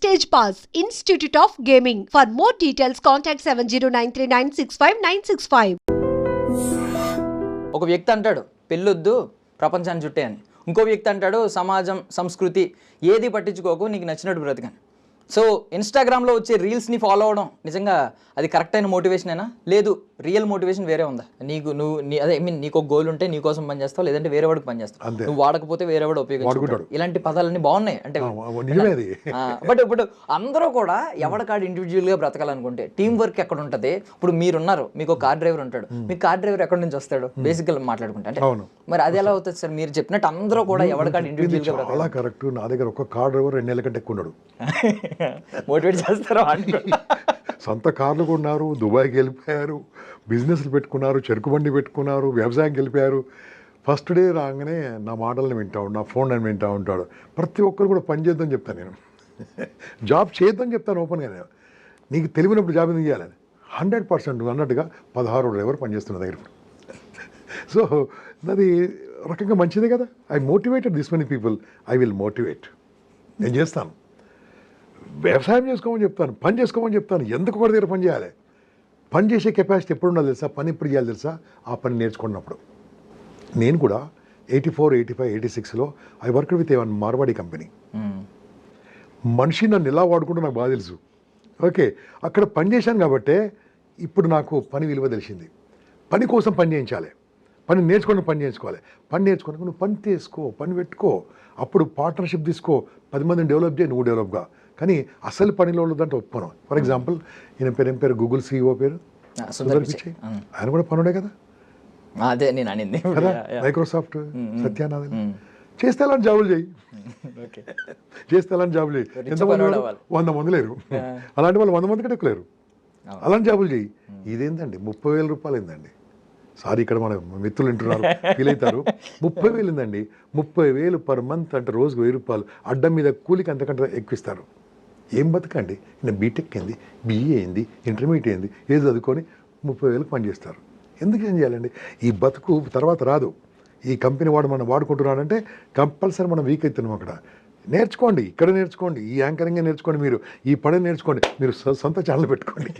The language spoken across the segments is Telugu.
Stage Pass, Institute of Gaming. For more details, contact 709396596. ఒక వ్యక్తి అంటాడు పెళ్ళొద్దు ప్రపంచాన్ని చుట్టే అని, ఇంకో వ్యక్తి అంటాడు సమాజం సంస్కృతి ఏది పట్టించుకోకు నీకు నచ్చినట్టు బ్రతకని. సో ఇన్స్టాగ్రామ్లో వచ్చే రీల్స్ని ఫాలో అవడం నిజంగా అది కరెక్ట్ అయిన మోటివేషనేనా, లేదు రియల్ మోటివేషన్ వేరే ఉందా? అదే నీకు ఒక గోల్ ఉంటే నీకోసం పనిచేస్తావు, లేదంటే వేరే వాడికి పనిచేస్తావు, నువ్వు వాడకపోతే వేరే వాడు ఉపయోగించుకుంటాడు. ఇలాంటి పదాలన్నీ బాగున్నాయి అంటే బట్ ఇప్పుడు అందరూ కూడా ఎవడికాడు ఇండివిజువల్గా బ్రతకాలనుకుంటే టీం వర్క్ ఎక్కడ ఉంటుంది? ఇప్పుడు మీరున్నారు, మీకు కార్ డ్రైవర్ ఉంటాడు, మీకు కార్ డ్రైవర్ ఎక్కడి నుంచి వస్తాడు బేసిక్గా మాట్లాడుకుంటే అంటే మరి అది ఎలా అవుతుంది సార్? మీరు చెప్పినట్టు అందరూ కూడా ఎవడికాడు ఇండివిజువల్గా చాలా కరెక్ట్. నా దగ్గర ఒక కార్ డ్రైవర్ 2 నెలల కంటే ఎక్కువ ఉన్నాడు. మోటివేట్ చేస్తారు. సొంత కార్లు కొన్నారు, దుబాయ్కి వెళ్ళిపోయారు, బిజినెస్లు పెట్టుకున్నారు, చెరుకు బండి పెట్టుకున్నారు, వ్యవసాయంకి వెళ్ళిపోయారు. ఫస్ట్ డే రాగానే నా మాటలను వింటా నా ఫోన్ అని వింటూ ఉంటాడు. ప్రతి ఒక్కరు కూడా పని చేద్దాం చెప్తాను నేను, జాబ్ చేద్దాం చెప్తాను ఓపెన్గా. నేను నీకు తెలివినప్పుడు జాబ్ ఎందుకు చేయాలని 100% అన్నట్టుగా 16 డ్రైవర్ పనిచేస్తున్న దగ్గర. సో అది రకంగా మంచిదే కదా. I motivated this many people, I will motivate. నేను చేస్తాను, వ్యవసాయం చేసుకోమని చెప్తాను, పని చేసుకోమని చెప్తాను. ఎందుకు ఒకటి దగ్గర పని చేయాలి? పని చేసే కెపాసిటీ ఎప్పుడు ఉండాలి తెలుసా? పని ఎప్పుడు చేయాలి తెలుసా? ఆ పని నేర్చుకున్నప్పుడు. నేను కూడా 84, 85, 86లో I work with A one Marwari company. మనిషి నన్ను ఎలా వాడుకుంటూ నాకు బాగా తెలుసు. ఓకే, అక్కడ పని చేశాను కాబట్టే ఇప్పుడు నాకు పని విలువ తెలిసింది. పని కోసం పని చేయించాలి, పని నేర్చుకొని పని చేసుకోవాలి. పని నేర్చుకొని నువ్వు పని తీసుకో, పని పెట్టుకో, అప్పుడు పార్ట్నర్షిప్ తీసుకో, 10 మందిని డెవలప్ చేయి, నువ్వు డెవలప్గా. కానీ అసలు పనిలో ఉన్నదంటే ఒప్పుకోను. ఫర్ ఎగ్జాంపుల్ ఈయన పేరు గూగుల్ CEO పేరు సుందర్ పిచ్చై, ఆయన కూడా పనుడే కదా. అదే నేను అనింది కదా. మైక్రోసాఫ్ట్ సత్యానాథన్ చేస్తే అలాంటి జాబులు చేయి, చేస్తే అలాంటి జాబులు చేయి. ఎంతమంది 100 మంది లేరు, అలాంటి వాళ్ళు 100 మంది కంటే ఎక్కువ లేరు. అలాంటి జాబులు చేయి. ఇదేందండి 30,000 రూపాయలు ఏందండి? సారీ, ఇక్కడ మన మిత్రులు వింటున్నారు, ఫీల్ అవుతారు. 30,000 ఏందండి? 30,000 పర్ మంత్ అంటే రోజుకు 1,000 రూపాయలు. అడ్డం మీద కూలికి అంతకంటే ఎక్కువిస్తారు. ఏం బతకండి? నేను బీటెక్ అయింది, BE అయింది, ఇంటర్మీడియట్ అయింది, ఏది చదువుకొని 30,000 పనిచేస్తారు. ఎందుకు ఏం చేయాలండి? ఈ బతుకు తర్వాత రాదు. ఈ కంపెనీ వాడు మనం వాడుకుంటున్నాడంటే కంపల్సరీ మనం వీక్ అవుతున్నాం. అక్కడ నేర్చుకోండి, ఇక్కడ నేర్చుకోండి, ఈ యాంకరింగ్ నేర్చుకోండి, మీరు ఈ పని నేర్చుకోండి, మీరు సొంత ఛానల్ పెట్టుకోండి.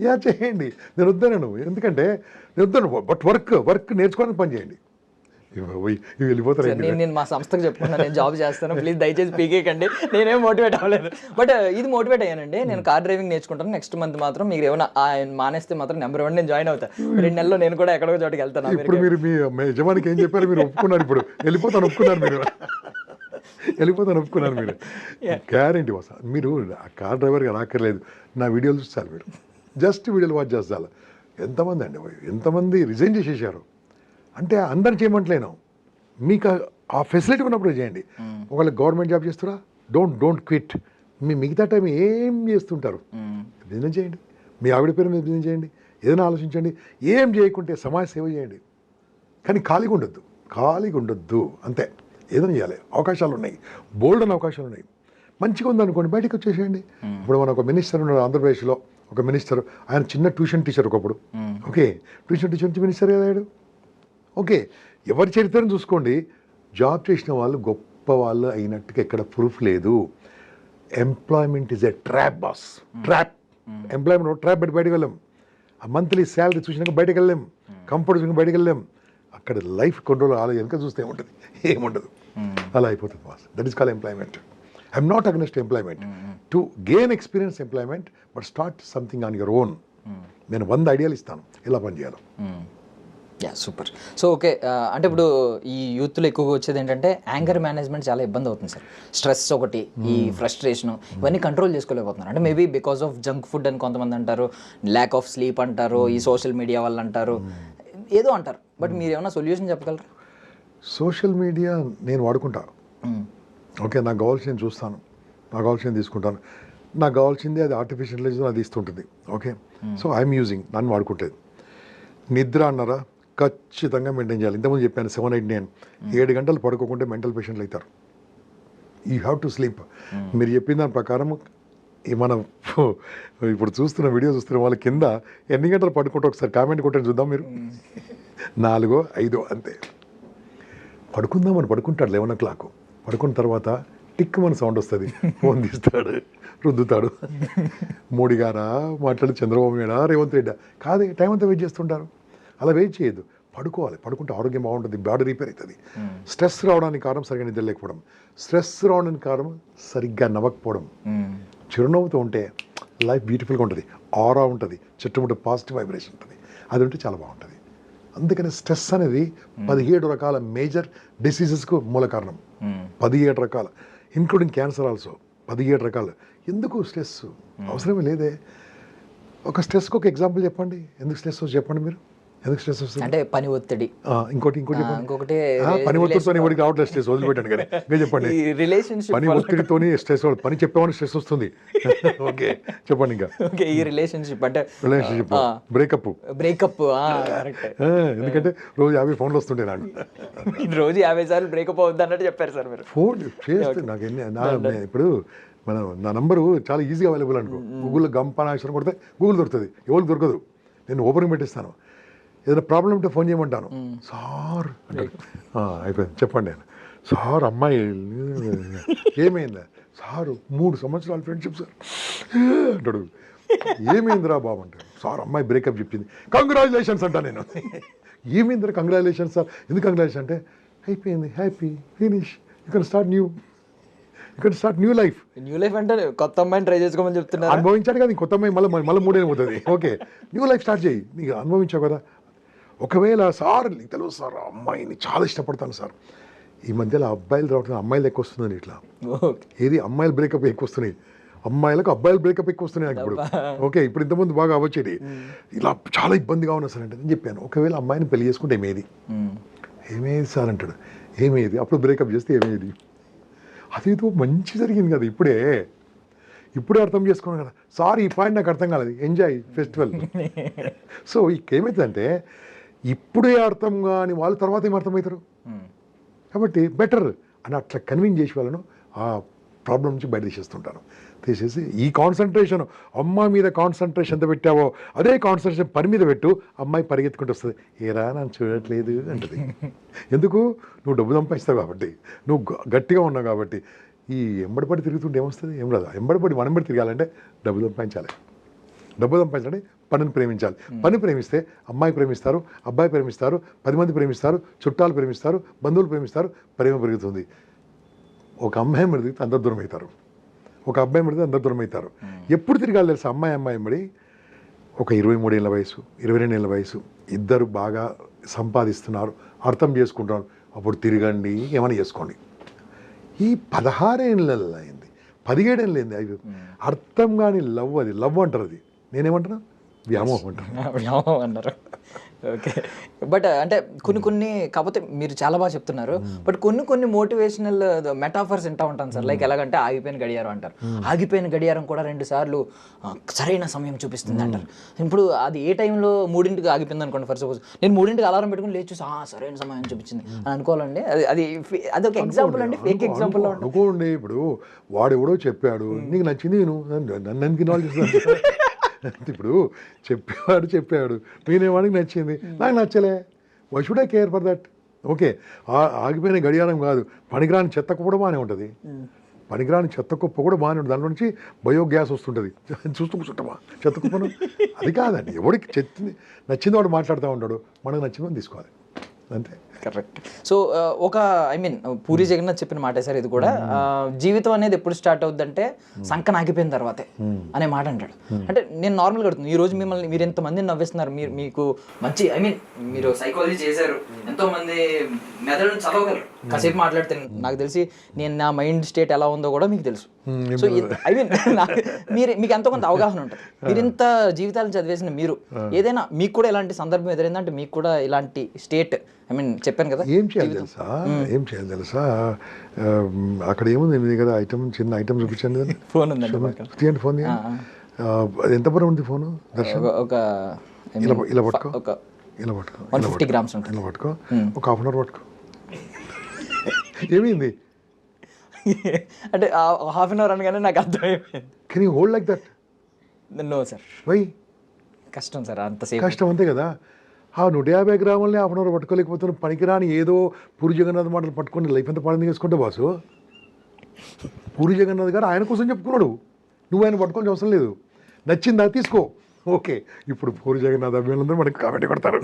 యా చేయండి, నేను వద్దాను. ఎందుకంటే నేను వద్దాను, బట్ వర్క్ నేర్చుకోవడానికి పని చేయండి. వెళ్ళిపోతారు. నేను మా సంస్థకు చెప్పుకున్నాను, నేను జాబ్ చేస్తాను, ప్లీజ్ దయచేసి పీకేకండి. నేనేం మోటివేట్ అవ్వలేదు, బట్ ఇది మోటివేట్ అయ్యానండి. నేను కార్ డ్రైవింగ్ నేర్చుకుంటాను, నెక్స్ట్ మంత్ మాత్రం మీరు ఏమైనా మానేస్తే మాత్రం నెంబర్ 1 నేను జాయిన్ అవుతాను. 2 నెలల్లో నేను కూడా ఎక్కడో చోటుకి వెళ్తాను. ఇప్పుడు మీరు మీ యజమానికి ఏం చెప్పారు? మీరు ఒప్పుకున్నారు, ఇప్పుడు వెళ్ళిపోతాను ఒప్పుకున్నారు, మీరు వెళ్ళిపోతాను ఒప్పుకున్నారు. మీరు గ్యారెంటీ వస్తా. మీరు కార్ డ్రైవర్గా రాక్కర్లేదు, నా వీడియోలు చూస్తారు, మీరు జస్ట్ వీడియోలు వాచ్ చేస్తారు. ఎంతమంది అండి, ఎంతమంది రిజైన్ చేసేసారు అంటే అందరు చేయమంటలేను, మీకు ఆ ఫెసిలిటీ ఉన్నప్పుడు చేయండి. ఒకవేళ గవర్నమెంట్ జాబ్ చేస్తారా, డోంట్ క్విట్. మీ మిగతా టైం ఏం చేస్తుంటారు? బిజినెస్ చేయండి, మీ ఆవిడ పేరు మీద బిజినెస్ చేయండి, ఏదైనా ఆలోచించండి. ఏం చేయకుంటే సమాజ సేవ చేయండి, కానీ ఖాళీగా ఉండొద్దు అంతే. ఏదైనా చేయాలి. అవకాశాలు ఉన్నాయి, బోల్డ్ అని అవకాశాలు ఉన్నాయి. మంచిగా ఉందనుకోండి బయటకు వచ్చేసేయండి. ఇప్పుడు మన ఒక మినిస్టర్ ఉన్నాడు ఆంధ్రప్రదేశ్లో, ఒక మినిస్టర్, ఆయన చిన్న ట్యూషన్ టీచర్ ఒకప్పుడు. ఓకే, ట్యూషన్ టీచర్ నుంచి మినిస్టర్ అయ్యాడు. ఓకే, ఎవరి చరిత్రను చూసుకోండి, జాబ్ చేసిన వాళ్ళు గొప్ప వాళ్ళు అయినట్టుగా ఎక్కడ ప్రూఫ్ లేదు. Employment is a trap boss, trap. Employment trap పెట్టి బయటకు వెళ్ళాం. ఆ మంత్లీ శాలరీ చూసినాక బయటకు వెళ్ళాం, కంఫర్ట్ చూసినాక బయటకు వెళ్ళాం. అక్కడ లైఫ్ కంట్రోల్ అలా వెనక చూస్తే ఏముండదు, అలా అయిపోతుంది boss. That is call employment. I'm not against employment, to gain experience employment, but start something on your own. నేను 100 ఐడియాలు ఇస్తాను ఎలా పని చేయాలో. Yeah, super. సో ఓకే, అంటే ఇప్పుడు ఈ యూత్లో ఎక్కువగా వచ్చేది ఏంటంటే యాంగర్ మేనేజ్మెంట్ చాలా ఇబ్బంది అవుతుంది సార్. స్ట్రెస్ ఒకటి, ఈ ఫ్రస్ట్రేషన్, ఇవన్నీ కంట్రోల్ చేసుకోలేకపోతున్నారు. అంటే maybe because of junk food అని కొంతమంది అంటారు, ల్యాక్ ఆఫ్ స్లీప్ అంటారు, ఈ సోషల్ మీడియా వల్ల అంటారు, ఏదో అంటారు. బట్ మీరు ఏమైనా సొల్యూషన్ చెప్పగలరా? సోషల్ మీడియా నేను వాడుకుంటా. ఓకే, నాకు కావాల్సింది చూస్తాను, నాకు కావాల్సింది తీసుకుంటాను, నాకు కావాల్సింది అది ఆర్టిఫిషియల్ ఇంటెలిజెన్స్ అది ఇస్తుంటుంది. ఓకే, సో ఐఎమ్ యూజింగ్, నన్ను వాడుకుంటేది. నిద్ర అన్నారా, ఖచ్చితంగా మెయింటైన్ చేయాలి. ఇంతకుముందు చెప్పాను 7, 8, 9, 7 గంటలు పడుకోకుంటే మెంటల్ పేషెంట్లు అవుతారు. You have to sleep. మీరు చెప్పిన దాని ప్రకారం మనం ఇప్పుడు చూస్తున్న వీడియో చూస్తున్న వాళ్ళ కింద ఎన్ని గంటలు పడుకుంటే ఒకసారి కామెంట్ కొట్టండి చూద్దాం. మీరు 4, 5 అంతే. పడుకుందామని పడుకుంటాడు 11 o'clock. పడుకున్న తర్వాత టిక్ మన సౌండ్ వస్తుంది, ఫోన్ తీస్తాడు, రుద్దుతాడు. మోడీ గారా మాట్లాడి, చంద్రబాబు నాయుడా, రేవంత్ రెడ్డా, కాదే టైం అంతా వెయిట్ చేస్తుంటారు. అలా వెయిట్ చేయొద్దు, పడుకోవాలి. పడుకుంటే ఆరోగ్యం బాగుంటుంది, బాడీ రిపేర్ అవుతుంది. స్ట్రెస్ రావడానికి కారణం సరిగ్గా నిద్ర లేకపోవడం, స్ట్రెస్ రావడానికి కారణం సరిగ్గా నవ్వకపోవడం. చిరునవ్వుతూ ఉంటే లైఫ్ బ్యూటిఫుల్గా ఉంటుంది, ఆరా ఉంటుంది, చుట్టుముట్టు పాజిటివ్ వైబ్రేషన్ ఉంటుంది. అది ఉంటే చాలా బాగుంటుంది. అందుకని స్ట్రెస్ అనేది 17 రకాల మేజర్ డిసీజెస్కు మూల కారణం. 17 రకాల, ఇంక్లూడింగ్ క్యాన్సర్ ఆల్సో. 17 రకాలు. ఎందుకు స్ట్రెస్? అవసరమే లేదే. ఒక స్ట్రెస్కి ఒక ఎగ్జాంపుల్ చెప్పండి. ఎందుకు స్ట్రెస్ వస్తుంది చెప్పండి మీరు. ఎందుకు స్ట్రెస్ వస్తుంది అంటే పని ఒత్తిడి. ఇంకోటి ఇంకొకటి పని ఒత్తిడితో ఎవరికి రావట్లేదు స్ట్రెస్, వదిలిపెట్టాను కానీ ఇంకా చెప్పండి. రిలేషన్షిప్ పని ఒత్తిడితో స్ట్రెస్, పని చెప్పేవాడిని స్ట్రెస్ వస్తుంది. ఓకే చెప్పండి. ఇంకా ఈ రిలేషన్షిప్ అంటే రిలేషన్షిప్ బ్రేకప్. ఎందుకంటే రోజు 50 ఫోన్లు వస్తుండే నాకు. రోజు 50 సార్లు బ్రేకప్ అవుద్ది అన్నట్టు చెప్పారు సార్ మీరు. ఫోన్ చేస్తే నాకు ఇప్పుడు నా నంబరు చాలా ఈజీగా అవైలబుల్ అనుకో. గూగుల్లో గంపనాక్షరం కొడితే గూగుల్ దొరుకుతుంది, ఎవరికి దొరకదు. నేను ఓపెన్ పెట్టిస్తాను. ఏదైనా ప్రాబ్లం ఉంటే ఫోన్ చేయమంటాను. సార్ అంటాడు, అయిపోయింది చెప్పండి. నేను సార్ అమ్మాయి ఏమైందా సార్, 3 సంవత్సరాల ఫ్రెండ్షిప్ సార్ అంటాడు. ఏమైందిరా బాబు అంటాడు. సార్ అమ్మాయి బ్రేకప్ చెప్పింది. కంగ్రాచులేషన్స్ అంటా నేను. ఏమైందిరా కంగ్రాచులేషన్స్ సార్. ఎందుకు కంగ్రాచులేషన్ అంటే అయిపోయింది, happy, finish, you can start new life. New life అంటే కొత్త అమ్మాయిని ట్రై చేసుకోమని చెప్తున్నారు. అనుభవించాడు కదా, కొత్త అమ్మాయి మళ్ళీ 3 ఏళ్ళు పోతుంది. ఓకే న్యూ లైఫ్ స్టార్ట్ చేయి, నీకు అనుభవించావు కదా. ఒకవేళ సార్ నీకు తెలుసు సార్ అమ్మాయిని చాలా ఇష్టపడతాను సార్, ఈ మధ్యలో అబ్బాయిలు రావట్లేదు, అమ్మాయిలు ఎక్కువ వస్తుందని ఇట్లా. ఏది అమ్మాయిలు బ్రేకప్ ఎక్కువ వస్తున్నాయి, అమ్మాయిలకు అబ్బాయిలు బ్రేకప్ ఎక్కువ వస్తున్నాయి నాకు ఇప్పుడు. ఓకే ఇప్పుడు ఇంతకుముందు బాగా అవ్వచ్చేది, ఇలా చాలా ఇబ్బందిగా ఉన్నా సార్ అంటే నేను చెప్పాను ఒకవేళ అమ్మాయిని పెళ్లి చేసుకుంటే ఏమేది సార్ అంటాడు. ఏమేది అప్పుడు బ్రేకప్ చేస్తే ఏమేది, అదేదో మంచి జరిగింది కదా ఇప్పుడే అర్థం చేసుకున్నాను కదా సార్. ఈ పాయింట్ నాకు అర్థం కాలేదు, ఎంజాయ్ ఫెస్టివల్. సో ఏమవుతుందంటే ఇప్పుడే అర్థం కాని వాళ్ళు తర్వాత ఏం అర్థమవుతారు కాబట్టి బెటర్ అని అట్లా కన్విన్స్ చేసి వాళ్ళను ఆ ప్రాబ్లం నుంచి బయట తీసేసి ఈ కాన్సన్ట్రేషన్ అమ్మాయి మీద కాన్సన్ట్రేషన్ ఎంత పెట్టావో అదే కాన్సన్ట్రేషన్ పని మీద పెట్టు, అమ్మాయి పరిగెత్తుకుంటూ వస్తుంది. ఏరా నన్ను చూడట్లేదు అంటది. ఎందుకు? నువ్వు డబ్బు సంపాదిస్తావు కాబట్టి, నువ్వు గట్టిగా ఉన్నావు కాబట్టి. ఈ ఎంబడిపడి తిరుగుతుంటే ఏమొస్తుంది? ఏం రాదు. ఎంబడిపడి మనం తిరగాలంటే డబ్బు సంపాదించాలి. డబ్బు సంపాదించాలి, పనిని ప్రేమించాలి. పని ప్రేమిస్తే అమ్మాయి ప్రేమిస్తారు, అబ్బాయి ప్రేమిస్తారు, 10 మంది ప్రేమిస్తారు, చుట్టాలు ప్రేమిస్తారు, బంధువులు ప్రేమిస్తారు, ప్రేమ పెరుగుతుంది. ఒక అమ్మాయి మడితే అందరు దూరం అవుతారు, ఒక అబ్బాయి మడితే అందరు దూరం అవుతారు. ఎప్పుడు తిరగాలి తెలుసా? అమ్మాయి మడి ఒక 23 ఏళ్ళ వయసు, 22 ఏళ్ళ వయసు, ఇద్దరు బాగా సంపాదిస్తున్నారు, అర్థం చేసుకుంటున్నారు, అప్పుడు తిరగండి, ఏమైనా చేసుకోండి. ఈ 16 ఏళ్ళలో అయింది, 17 ఏళ్ళు అయింది, అవి అర్థం కాని లవ్. అది లవ్ అంటారు, అది నేనేమంటున్నా వ్యామోహం అన్నారు. ఓకే బట్ అంటే కొన్ని కాకపోతే మీరు చాలా బాగా చెప్తున్నారు. బట్ కొన్ని మోటివేషనల్ మెటాఫర్స్ వింటా ఉంటాను సార్. లైక్ ఎలాగంటే ఆగిపోయిన గడియారం అంటారు. ఆగిపోయిన గడియారం కూడా 2 సార్లు సరైన సమయం చూపిస్తుంది అంటారు. ఇప్పుడు అది ఏ టైంలో 3ంటికి ఆగిపోయింది అనుకోండి. ఫర్ సపోజ్ నేను 3ంటికి అలారం పెట్టుకుని లేచి సరైన సమయం చూపించింది అని అనుకోవాలండి. అది ఒక ఎగ్జాంపుల్ అండి, ఫేక్ ఎగ్జాంపుల్ అనుకోండి. ఇప్పుడు వాడు ఎవడో చెప్పాడు, నీకు నచ్చింది, నన్ను ఎందుకు ఇన్వాల్వ్ చేస్తాను? ఇప్పుడు చెప్పాడు నేనేవాడికి నచ్చింది, నాకు నచ్చలే. Why should I care for that? Okay ఆగిపోయిన గడియారం కాదు, పనికిరాని చెత్త కుప్ప కూడా బాగానే ఉంటుంది. పనికిరాని చెత్త కుప్ప కూడా బాగానే ఉంటుంది, దాంట్లో నుంచి బయోగ్యాస్ వస్తుంటుంది. చూస్తూ కూర్చుంటామా చెత్త కుప్పను? అది కాదండి, ఎవడికి నచ్చింది వాడు మాట్లాడుతూ ఉంటాడు, మనకు నచ్చిందని తీసుకోవాలి అంతే. కరెక్ట్. సో పూరి జగన్నాథ్ చెప్పిన మాట సార్ ఇది కూడా. జీవితం అనేది ఎప్పుడు స్టార్ట్ అవుద్దంటే సంకన ఆగిపోయిన తర్వాతే అనే మాట అంటాడు. అంటే నేను నార్మల్గా అడుగుతున్నాను, ఈ రోజు మిమ్మల్ని మీరు ఎంతమందిని నవ్విస్తున్నారు, మీకు మంచి మీరు సైకాలజీ చేశారు, ఎంతో మంది మెదడుని చదవగలరు, కాసేపు మాట్లాడితే నాకు తెలిసి నేను నా మైండ్ స్టేట్ ఎలా ఉందో కూడా మీకు తెలుసు. సో మీకు ఎంతో కొంత అవగాహన ఉంటుంది. మీరు ఇంత జీవితాలను చదివేసిన మీరు ఏదైనా మీకు కూడా ఇలాంటి సందర్భం ఎదురైందంటే మీకు కూడా ఇలాంటి స్టేట్ చెప్పాను కదా, ఏం చేయాలి తెలుసా? అక్కడ ఏముంది కదా ఐటమ్, చిన్న ఐటమ్ చూపించండి. ఫోన్ ఉందండి, ఫోన్ ఎంత బరువు ఉంది ఫోను? ఒక ఇలా పట్టుకో, 150 grams ఉంటుంది. ఇలా పట్టుకో, ఒక హాఫ్ అన్ అవర్ పట్టుకో. ఏమైంది అంటే హాఫ్ అన్ అవర్ అనగానే నాకు అర్థమైపోయింది. Can you hold like that? No sir. Why? కష్టం సార్, అంతసేపు కష్టం అంతే కదా. 150 గ్రాములని హాఫ్ అన్ అవర్ పట్టుకోలేకపోతున్నాను, పనికిరాని ఏదో పూరి జగన్నాథ్ మాటలు పట్టుకొని లైఫ్ ఎంత పాడింది చేసుకుంటే బాసు. పూరి జగన్నాథ్ గారు ఆయన కోసం చెప్పుకున్నాడు, నువ్వు ఆయన పట్టుకోవాల్సిన అవసరం లేదు. నచ్చిందా తీసుకో, ఓకే. ఇప్పుడు పూరి జగన్నాథ్ అభిమానులందరూ మనకి కామెంట్ కొడతారు.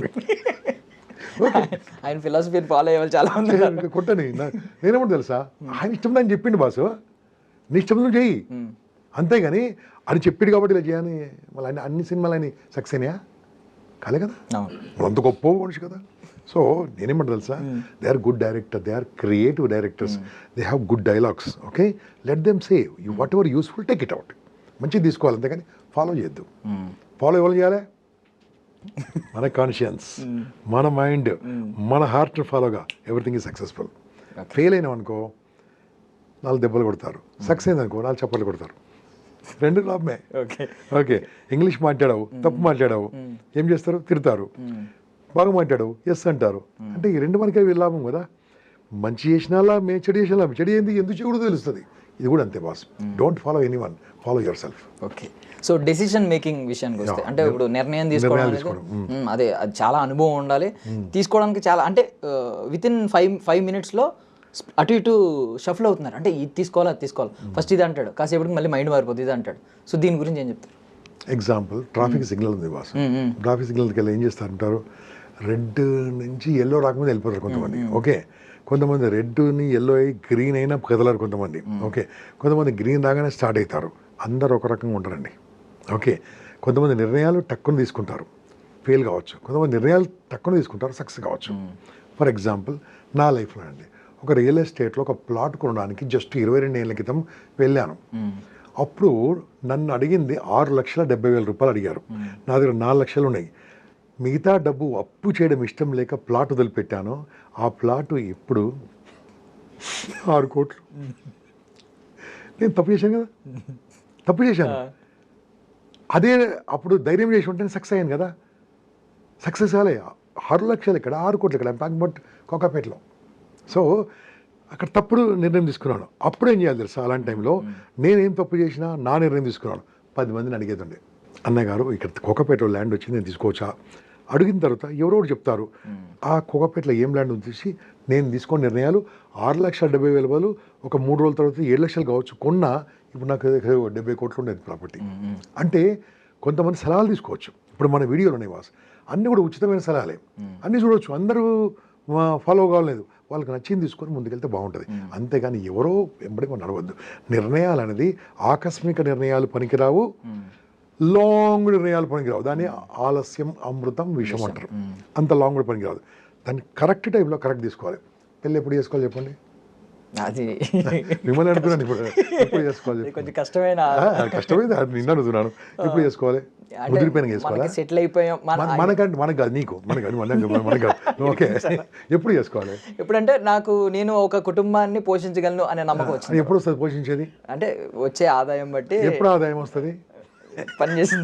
ఆయన ఫిలాసఫీని ఫాలో అయ్యే వాళ్ళు చాలా మంది. కొట్టని నేనేమంటే తెలుసా, ఆయన ఇష్టం అని చెప్పిండు బాసు, నీ ఇష్టం నువ్వు చెయ్యి, అంతేగాని అది చెప్పాడు కాబట్టి ఇలా చేయని మళ్ళీ అన్ని సినిమాలు ఆయన సక్సెస్ అయినాయా కాలే కదా, అంత గొప్ప మనిషి కదా. సో నేనేమంటే తెలుసా, they are good director, they are creative directors, they have good dialogues. Okay, let them say whatever useful, take it out, మంచిగా తీసుకోవాలి, అంతేగాని ఫాలో చేయొద్దు. ఫాలో ఎవరు చేయాలి? మన కాన్షియన్స్, మన మైండ్, మన హార్ట్ ఫాలోగా ఎవ్రీథింగ్ ఈజ్ సక్సెస్ఫుల్. ఫెయిల్ అయినాం అనుకో 4 దెబ్బలు కొడతారు, సక్సెస్ అయింది అనుకో 4 చప్పట్లు కొడతారు, 2 లాభమే. ఓకే, ఇంగ్లీష్ మాట్లాడావు, తప్పు మాట్లాడావు, ఏం చేస్తారు? తిడతారు. బాగా మాట్లాడావు, ఎస్ అంటారు. అంటే ఈ 2 మనకే లాభం కదా. మంచి చేసినా లాభమే, చెడు చేసినా లాభం. చెడు ఏంది, ఎందుకు చేయకూడదు తెలుస్తుంది. ఇది కూడా అంతే boss, don't follow any one, follow your self. Okay, so decision making విషయానికి వస్తే, అంటే ఇప్పుడు నిర్ణయం తీసుకోవడం అనేది అదే, అది చాలా అనుభవం ఉండాలి తీసుకోవడానికి. చాలా అంటే విత్ ఇన్ 5 minutesలో అటు ఇటు షఫల్ అవుతున్నారు. అంటే ఇది తీసుకోవాలి, అది తీసుకోవాలి, ఫస్ట్ ఇది అంటాడు, కాసేపటికి మళ్ళీ మైండ్ మారిపోతుంది, ఇది అంటాడు. సో దీని గురించి ఏం చెప్తారు? ఎగ్జాంపుల్, ట్రాఫిక్ సిగ్నల్ ఉంది బాస్. ట్రాఫిక్ సిగ్నల్కి వెళ్ళి ఏం చేస్తారంటారు, రెడ్ నుంచి ఎల్లో రాకముందు వెళ్ళిపోతారు కొంతమంది. ఓకే, కొంతమంది రెడ్ని ఎల్లో అయ్యి గ్రీన్ అయినా కదలరు కొంతమంది. ఓకే, కొంతమంది గ్రీన్ రాగానే స్టార్ట్ అవుతారు. అందరు ఒక రకంగా ఉంటారండి. ఓకే, కొంతమంది నిర్ణయాలు టక్కున తీసుకుంటారు, ఫెయిల్ కావచ్చు. కొంతమంది నిర్ణయాలు టక్కున తీసుకుంటారు, సక్సెస్ కావచ్చు. ఫర్ ఎగ్జాంపుల్ నా లైఫ్లో అండి, ఒక రియల్ ఎస్టేట్లో ఒక ప్లాట్ కొనడానికి జస్ట్ 22 ఏళ్ళ క్రితం వెళ్ళాను. అప్పుడు నన్ను అడిగింది 6,70,000 రూపాయలు అడిగారు. నా దగ్గర 4 లక్షలు ఉన్నాయి. మిగతా డబ్బు అప్పు చేయడం ఇష్టం లేక ప్లాట్ వదిలిపెట్టాను. ఆ ప్లాట్ ఇప్పుడు 6 కోట్లు. నేను తప్పు చేశాను కదా, తప్పు చేశాను. అదే అప్పుడు ధైర్యం చేసి ఉంటే సక్సెస్ అయ్యాను కదా. సక్సెస్ కాలే, 6 లక్షలు ఇక్కడ, 6 కోట్లు ఇక్కడ, టాకింగ్ అబౌట్ కోకాపేటలో. సో అక్కడ తప్పుడు నిర్ణయం తీసుకున్నాను. అప్పుడు ఏం చేయాలి తెలుసా, అలాంటి టైంలో నేనేం తప్పు చేసినా నా నిర్ణయం తీసుకున్నాను. 10 మందిని అడిగేదండి, అన్నయ్య గారు ఇక్కడ కోకాపేటలో ల్యాండ్ వచ్చింది, నేను తీసుకోవచ్చా? అడిగిన తర్వాత ఎవరో చెప్తారు, ఆ కోకాపేటలో ఏం ల్యాండ్ ఉంది తీసి నేను తీసుకున్న నిర్ణయాలు 6,70,000 రూపాయలు ఒక 3 రోజుల తర్వాత 7 లక్షలు కావచ్చు కొన్నా. ఇప్పుడు నాకు 70 కోట్లు ఉండేది ప్రాపర్టీ. అంటే కొంతమంది సలహాలు తీసుకోవచ్చు. ఇప్పుడు మన వీడియోలు ఉన్నాయి వాస్, అన్నీ కూడా ఉచితమైన సలహాలే, అన్నీ చూడవచ్చు. అందరూ ఫాలో కావాలేదు, వాళ్ళకి నచ్చింది తీసుకొని ముందుకెళ్తే బాగుంటుంది. అంతేగాని ఎవరో వెంబడి నడవద్దు. నిర్ణయాలు అనేది ఆకస్మిక నిర్ణయాలు పనికిరావు, లాంగ్ నిర్ణయాలు పనికిరావు. దాన్ని ఆలస్యం అమృతం విషం అంటారు. అంత లాంగ్ కూడా పనికిరాదు. దాన్ని కరెక్ట్ టైంలో కరెక్ట్ తీసుకోవాలి. పెళ్ళి ఎప్పుడు చేసుకోవాలి చెప్పండి? అది మిమ్మల్ని అనుకున్నాను. ఇప్పుడు ఎప్పుడు చేసుకోవాలి? కొంచెం కష్టమైన కష్టమైంది, అది నిన్న అనుకున్నాను. ఎప్పుడు చేసుకోవాలి? ముదిరిపోయిన చేసుకోవాలి. సెటిల్ అయిపోయాం మనకంటే మనకు కాదు, నీకు మనకు కాదు. ఓకే, ఎప్పుడు చేసుకోవాలి? ఎప్పుడంటే నేను ఒక కుటుంబాన్ని పోషించగలను అనే నమ్మకం వచ్చింది. ఎప్పుడు వస్తుంది పోషించేది? అంటే వచ్చే ఆదాయం బట్టి. ఎప్పుడు ఆదాయం వస్తుంది? పని చేసిన